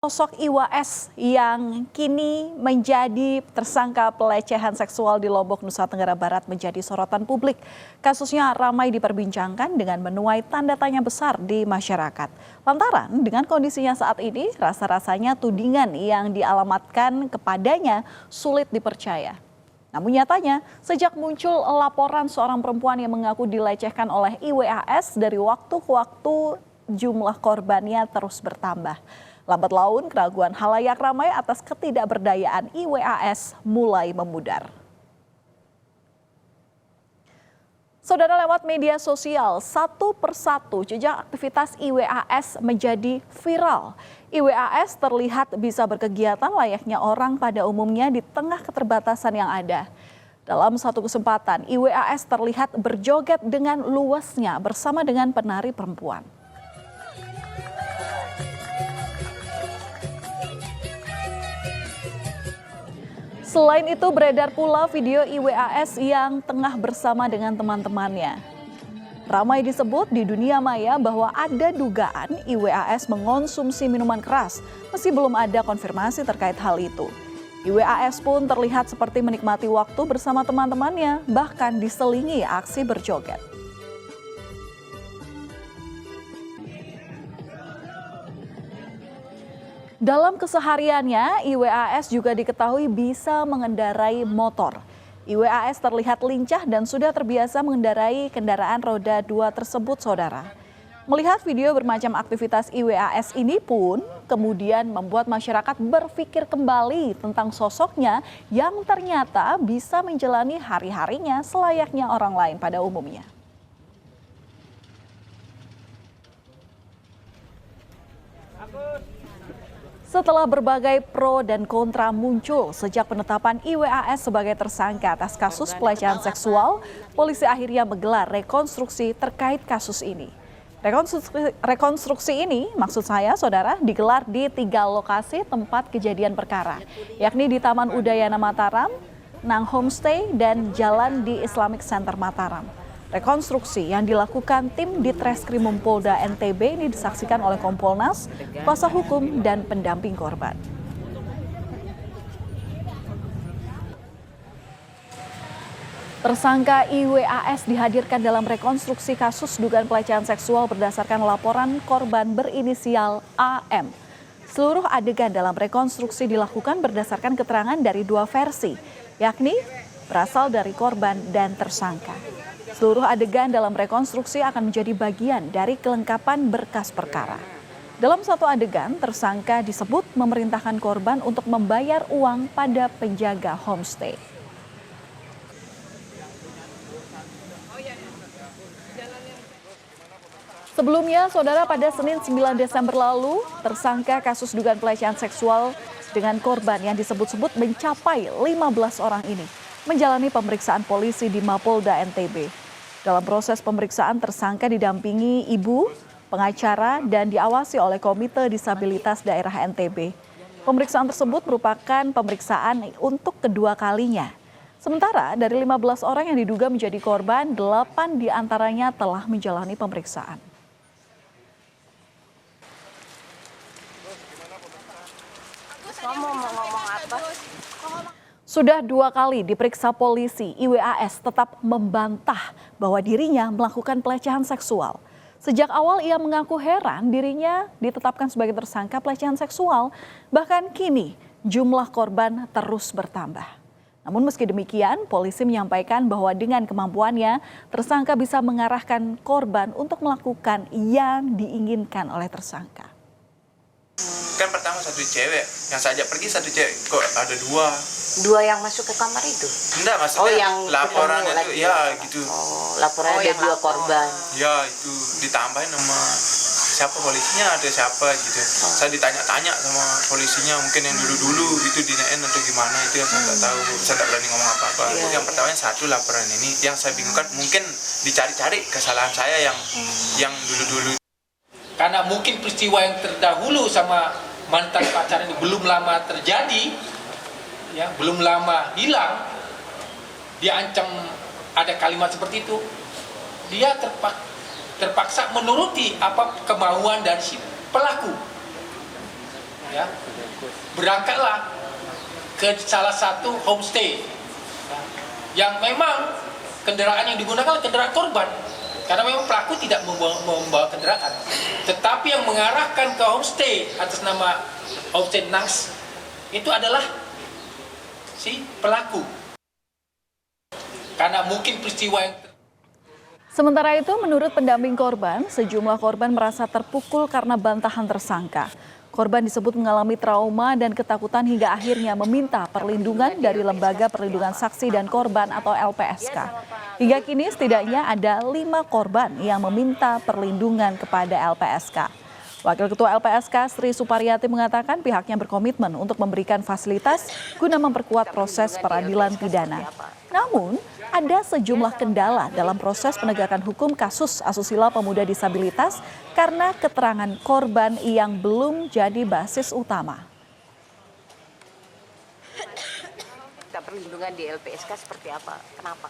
Sosok IWS yang kini menjadi tersangka pelecehan seksual di Lombok, Nusa Tenggara Barat menjadi sorotan publik. Kasusnya ramai diperbincangkan dengan menuai tanda tanya besar di masyarakat. Lantaran dengan kondisinya saat ini, rasa-rasanya tudingan yang dialamatkan kepadanya sulit dipercaya. Namun nyatanya, sejak muncul laporan seorang perempuan yang mengaku dilecehkan oleh IWAS, dari waktu ke waktu jumlah korbannya terus bertambah. Lambat laun, keraguan halayak ramai atas ketidakberdayaan IWAS mulai memudar. Saudara, lewat media sosial, satu persatu jejak aktivitas IWAS menjadi viral. IWAS terlihat bisa berkegiatan layaknya orang pada umumnya di tengah keterbatasan yang ada. Dalam satu kesempatan, IWAS terlihat berjoget dengan luasnya bersama dengan penari perempuan. Selain itu, beredar pula video IWAS yang tengah bersama dengan teman-temannya. Ramai disebut di dunia maya bahwa ada dugaan IWAS mengonsumsi minuman keras, meski belum ada konfirmasi terkait hal itu. IWAS pun terlihat seperti menikmati waktu bersama teman-temannya, bahkan diselingi aksi berjoget. Dalam kesehariannya, IWAS juga diketahui bisa mengendarai motor. IWAS terlihat lincah dan sudah terbiasa mengendarai kendaraan roda 2 tersebut, saudara. Melihat video bermacam aktivitas IWAS ini pun kemudian membuat masyarakat berpikir kembali tentang sosoknya yang ternyata bisa menjalani hari-harinya selayaknya orang lain pada umumnya. Setelah berbagai pro dan kontra muncul sejak penetapan IWAS sebagai tersangka atas kasus pelecehan seksual, polisi akhirnya menggelar rekonstruksi terkait kasus ini. Rekonstruksi ini, maksud saya, saudara, digelar di 3 lokasi tempat kejadian perkara, yakni di Taman Udayana Mataram, Nang Homestay, dan Jalan di Islamic Center Mataram. Rekonstruksi yang dilakukan tim Ditreskrimum Polda NTB ini disaksikan oleh Kompolnas, kuasa hukum, dan pendamping korban. Tersangka IWAS dihadirkan dalam rekonstruksi kasus dugaan pelecehan seksual berdasarkan laporan korban berinisial AM. Seluruh adegan dalam rekonstruksi dilakukan berdasarkan keterangan dari 2 versi, yakni berasal dari korban dan tersangka. Seluruh adegan dalam rekonstruksi akan menjadi bagian dari kelengkapan berkas perkara. Dalam satu adegan, tersangka disebut memerintahkan korban untuk membayar uang pada penjaga homestay. Sebelumnya, saudara, pada Senin 9 Desember lalu, tersangka kasus dugaan pelecehan seksual dengan korban yang disebut-sebut mencapai 15 orang ini menjalani pemeriksaan polisi di Mapolda NTB. Dalam proses pemeriksaan, tersangka didampingi ibu, pengacara, dan diawasi oleh Komite Disabilitas Daerah NTB. Pemeriksaan tersebut merupakan pemeriksaan untuk kedua kalinya. Sementara dari 15 orang yang diduga menjadi korban, 8 diantaranya telah menjalani pemeriksaan. Sudah 2 kali diperiksa polisi, IWAS tetap membantah bahwa dirinya melakukan pelecehan seksual. Sejak awal ia mengaku heran dirinya ditetapkan sebagai tersangka pelecehan seksual, bahkan kini jumlah korban terus bertambah. Namun meski demikian, polisi menyampaikan bahwa dengan kemampuannya, tersangka bisa mengarahkan korban untuk melakukan yang diinginkan oleh tersangka. Kan pertama satu cewek, yang saya ajak pergi satu cewek, kok ada 2. 2 yang masuk ke kamar itu? Enggak, maksudnya yang laporan itu, lagi. ya gitu. Laporan ada 2 korban. Ya itu, ditambahin sama siapa polisinya, ada siapa gitu. Saya ditanya-tanya sama polisinya, mungkin yang dulu-dulu itu dinyain atau gimana, itu yang saya nggak tahu. Saya nggak berani ngomong apa-apa. Yang pertama satu laporan ini, yang saya bingungkan mungkin dicari-cari kesalahan saya yang dulu-dulu. Karena mungkin peristiwa yang terdahulu sama mantan pacaran ini belum lama terjadi, ya, belum lama hilang, dia ancam ada kalimat seperti itu, dia terpaksa menuruti apa kemauan dari si pelaku. ya, berangkatlah ke salah satu homestay yang memang kendaraan yang digunakan adalah kendaraan korban, karena memang pelaku tidak membawa kendaraan, tetapi yang mengarahkan ke homestay atas nama homestay Nans itu adalah si pelaku, karena mungkin peristiwa yang Sementara itu, menurut pendamping korban, sejumlah korban merasa terpukul karena bantahan tersangka. Korban disebut mengalami trauma dan ketakutan hingga akhirnya meminta perlindungan dari Lembaga Perlindungan Saksi dan Korban atau LPSK. Hingga kini setidaknya ada 5 korban yang meminta perlindungan kepada LPSK. Wakil Ketua LPSK Sri Supariyati mengatakan pihaknya berkomitmen untuk memberikan fasilitas guna memperkuat proses peradilan pidana. Namun, ada sejumlah kendala dalam proses penegakan hukum kasus asusila pemuda disabilitas karena keterangan korban yang belum jadi basis utama. Perlindungan di LPSK seperti apa? Kenapa?